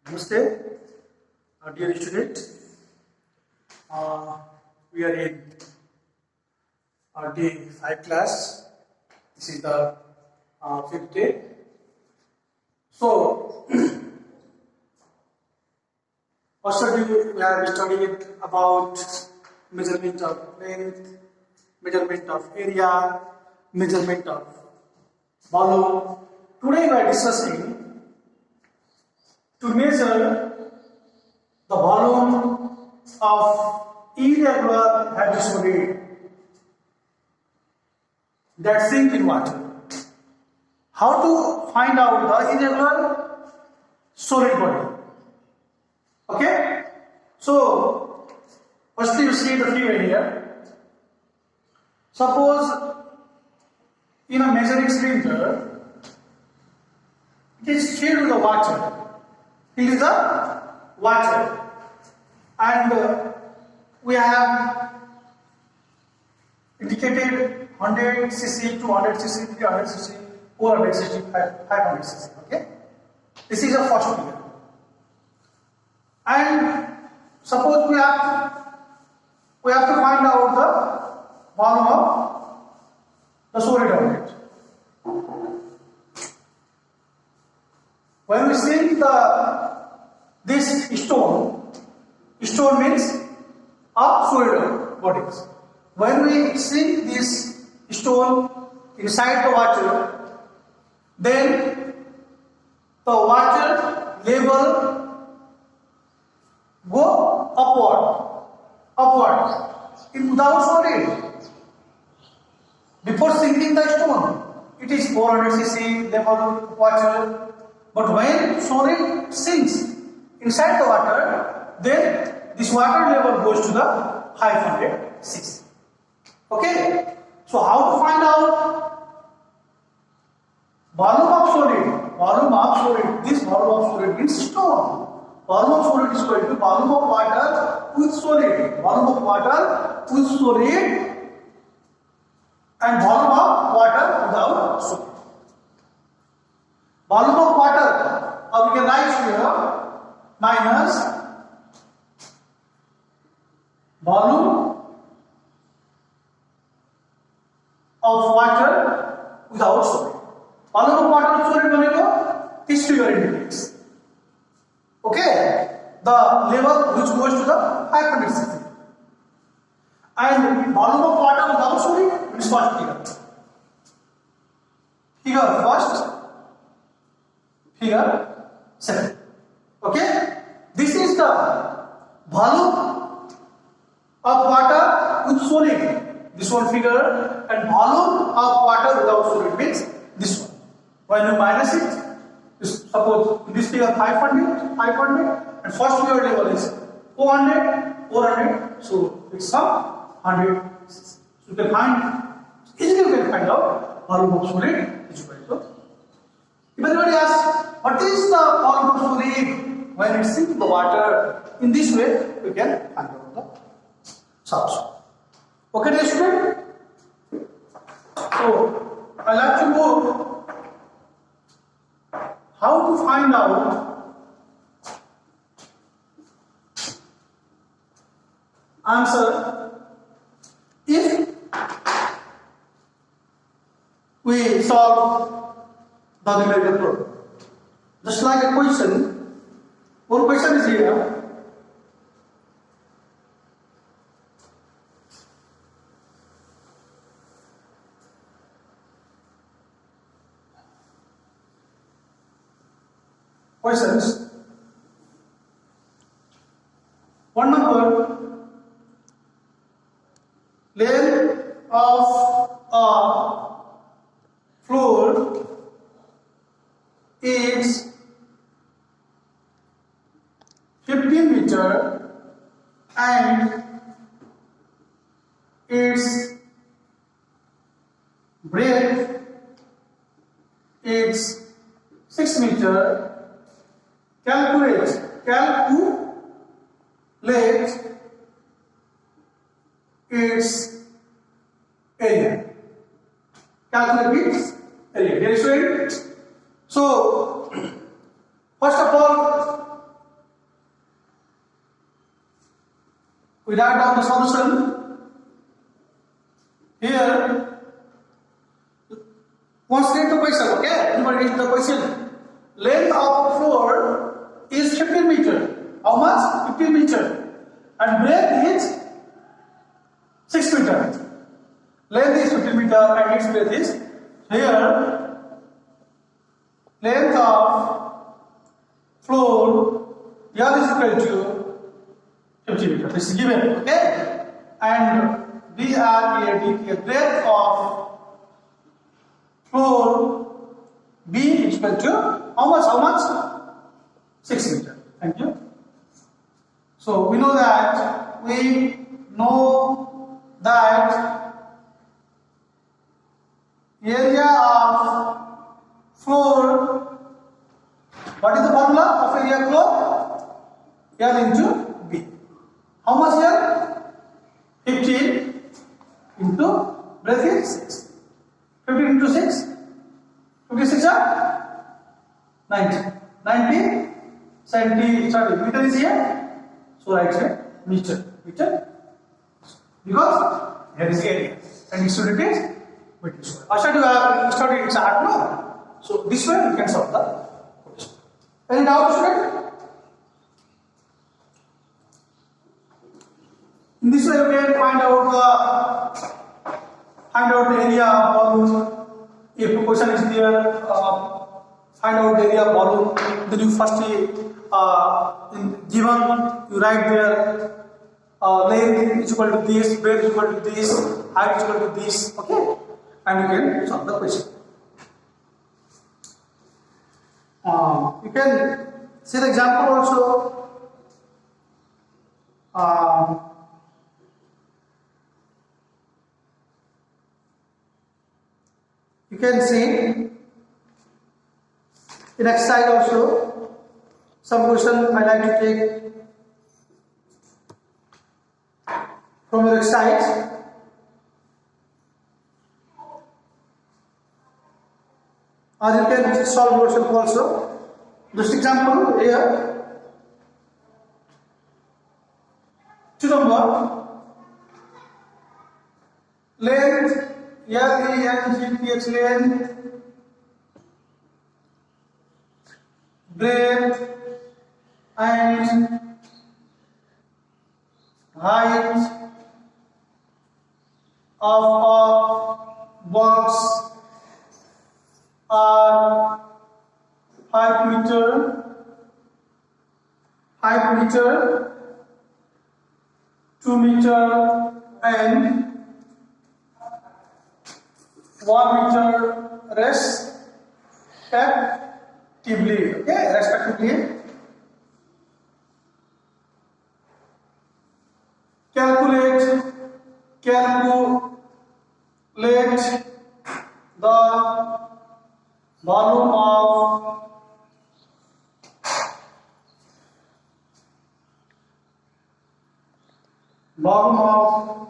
Namaste, dear student. We are in day 5 class. This is the fifth day. So, first we have studied about measurement of length, measurement of area, measurement of volume. Today we are discussing to measure the volume of irregular heavy solid that sink in water. How to find out the irregular solid body? Okay? So, firstly you see the figure here. Suppose in a measuring cylinder, it is filled with the water. It is the water, and we have indicated 100 cc, 200 cc, 300 cc, 400 cc, 500 cc. Okay, this is a first figure. And suppose we have to find out the volume of the solid object. When we sink this stone means a solid bodies. When we sink this stone inside the water, then the water level go upward without solid. Before sinking the stone, it is 400 cc level water. But when solid sinks inside the water, then this water level goes to the 506. Okay? So how to find out volume of solid? Volume of solid. This volume of solid means stone. Volume of solid is equal to volume of water with solid. Volume of water with solid and volume of water without solid. Volume of water, or we can write here minus volume of water without solid. Volume of water with solid बनेगा this figure indicates. Okay, the level which goes to the 500 cc. And volume of water without solid is first figure. Figure first. Figure 7. Okay, this is the volume of water with solid. This one figure, and volume of water without solid means this one. When you minus it, suppose in this figure 500, and first figure level is 400, so it's some 100. So you can easily find out volume of solid is equal to. If anybody asks, what is the volume of solid when it sinks in the water? In this way, we can find out the substance. Okay, dear student? So, I like to know how to find out answer if we solve the numerical problem. Just like a question, one question is here. Questions. One number, length of a floor is 15 meter and its breadth is 6 meter. Calculate its area. Calculate its area. So, first of all, We write down the solution. Here, once read the question, okay? Everybody read the question. Length of floor is 15 meter. How much? 15 meter. And breadth is 6 meter. Length is 15 meter and its breadth is here. Length of floor here is equal to 50 meter. This is given, okay? And BREAD, breadth of floor B is equal to how much? How much? 6 meter. Thank you. So we know that area of floor. What is the formula of area of floor? L into B. How much here? 15 into breadth is 6. 15 into 6. 56 are 90. 90. 70. Sorry, meter is here. So right here, meter. Meter. Because here is the area. And its unit is meter square. I should have studied its art, no? So this way you can solve the question. Any doubt, student? In this way you can find out the area of balloon. If a question is there, find out the area of balloon. Then you firstly given you write there length is equal to this, breadth is equal to this, height is equal to this, okay? And you can solve the question. You can see the example also. You can see in exercise also some question I like to take from your exercise. Or you can solve question also. Just example here. 2 number. Length LENGTH length, breadth and height of a box are 5 meter, 2 meter and 1 meter respectively. Okay, respectively. Calculate the volume of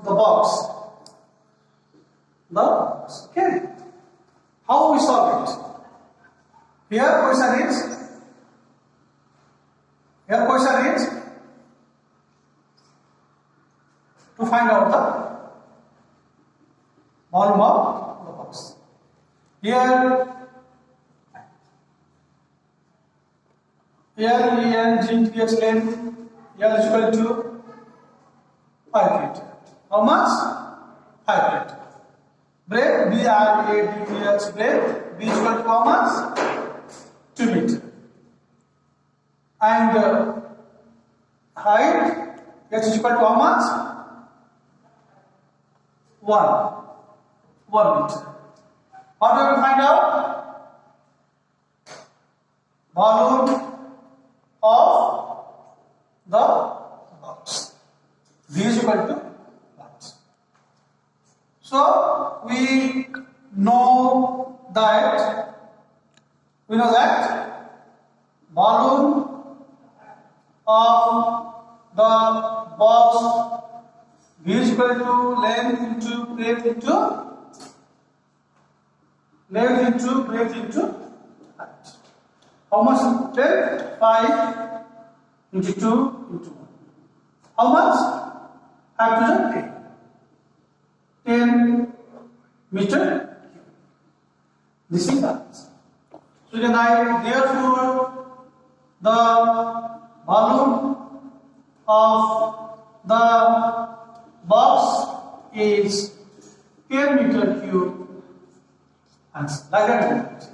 the box. Okay. How we solve it? Here question is to find out the volume of the box. Here LENGTH length L is equal to 5 meter. How much? 5 meter. Breadth BREADTH breadth B is equal to how much? 2 meter. And height H is equal to how much? 1 meter. How do we find out? Volume of the box. V is equal to box. So we know that volume of the box V is equal to length into breadth into height. How much? 10? 5 into 2 into 1. How much? have to the 10 meter. This is the answer. So you can write, therefore the volume of the box is 10 meter cube. Answer. Like that.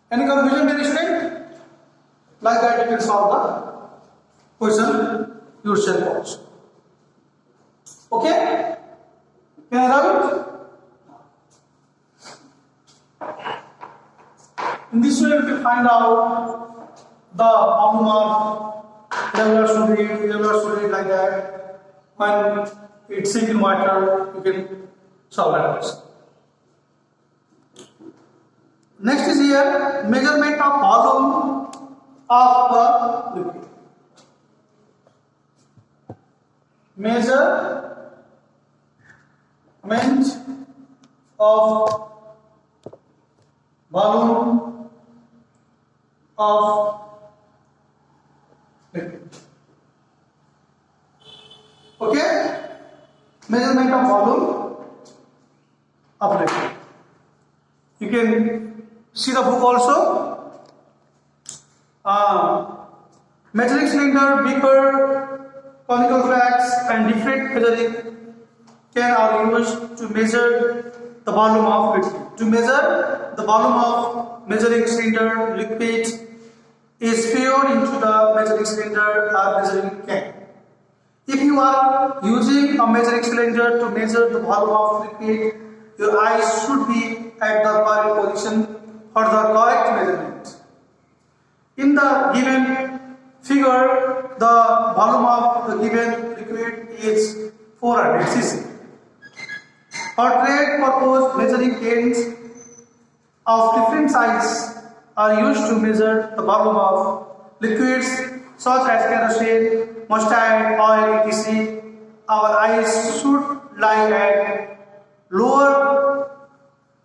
Any confusion, dear student? Like that you can solve the question yourself also. Okay? Can I write it? In this way, you can find out the volume of regular solid like that. When it's sinking water, you can solve that question. Next is here measurement of volume of the liquid. Measurement of volume of liquid. Okay? Measurement of volume of liquid. You can see the book also. Measuring cylinder, beaker, conical flask, and different measuring can are used to measure the volume of liquid. To measure the volume of measuring cylinder, liquid is poured into the measuring cylinder or measuring can. If you are using a measuring cylinder to measure the volume of liquid, your eyes should be at the correct position for the correct measurement. In the given figure, the volume of the given liquid is 400 cc. For trade purpose, measuring cans of different sizes are used to measure the volume of liquids such as kerosene, mustard, oil, etc. Our eyes should lie at lower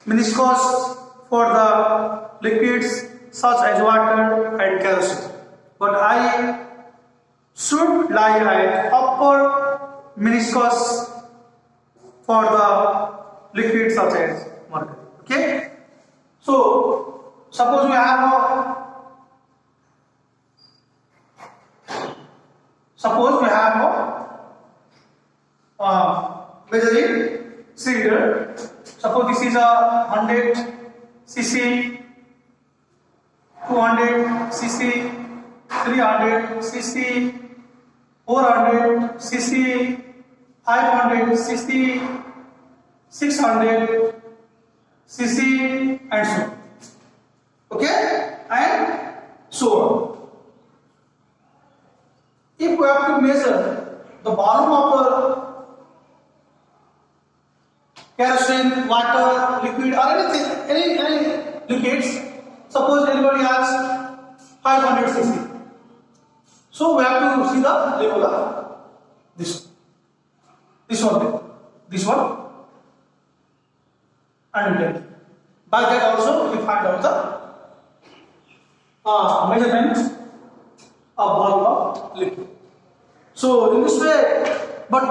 meniscus for the liquids such as water and kerosene, but eye should lie at upper meniscus for the liquids such as mercury. Okay? So, suppose we have a measuring cylinder. Suppose this is a 100 cc, 200 cc, 300 cc, 400 cc, 500 cc, 600 cc, and so on. Okay? And so on. If we have to measure the volume of kerosene, water, liquid, or anything, any liquids, suppose anybody has 500 cc. So we have to see the level of this one, and then by that also we find out the measurement of volume of liquid. So in this way, but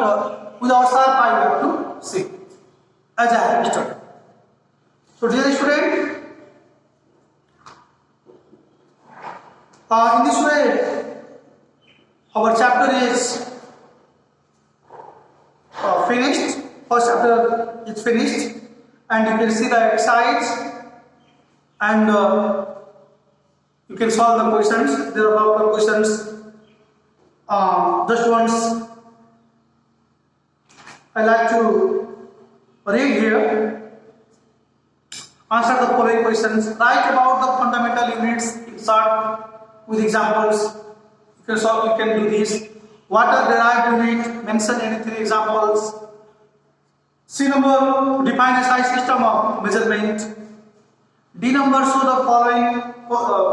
with our sharp eye we have to see as I have studied. So dear student, in this way our chapter is finished. First chapter is finished, and you can see the exercise, and you can solve the questions. There are a lot of questions. Just once I like to read here. Answer the following questions. Write about the fundamental units in short with examples. You can do this. What are derived unit? Mention any 3 examples. C number, define a size system of measurement. D number, show the following.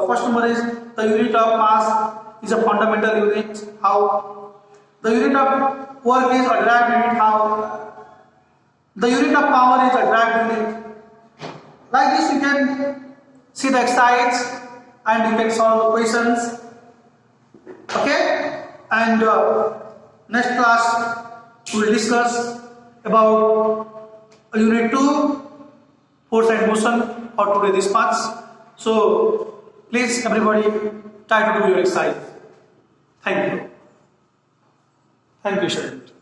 First number is the unit of mass is a fundamental unit. How? The unit of work is a derived unit. How? The unit of power is a derived unit. Like this, you can see the exercise and you can solve the questions. Okay? And next we will discuss about Unit 2, force and motion, how to do these parts. So please everybody try to do your exercise. Thank you. Thank you, student.